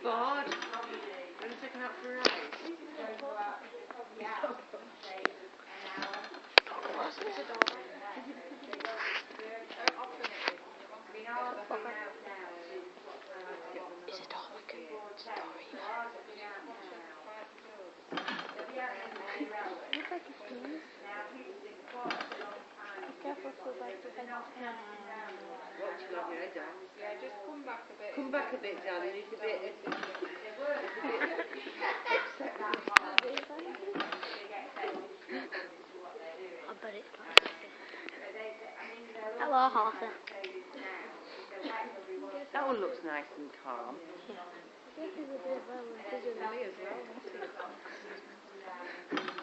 bored? Want to take him out for a ride? Is it all like a story? Careful, so like the head. What you got your head on? Yeah, just come back a bit. Come back a bit, darling. It's a bit. I bet it's like. Hello, Arthur. That one looks nice and calm. This is a bit violent, isn't it? Me as well.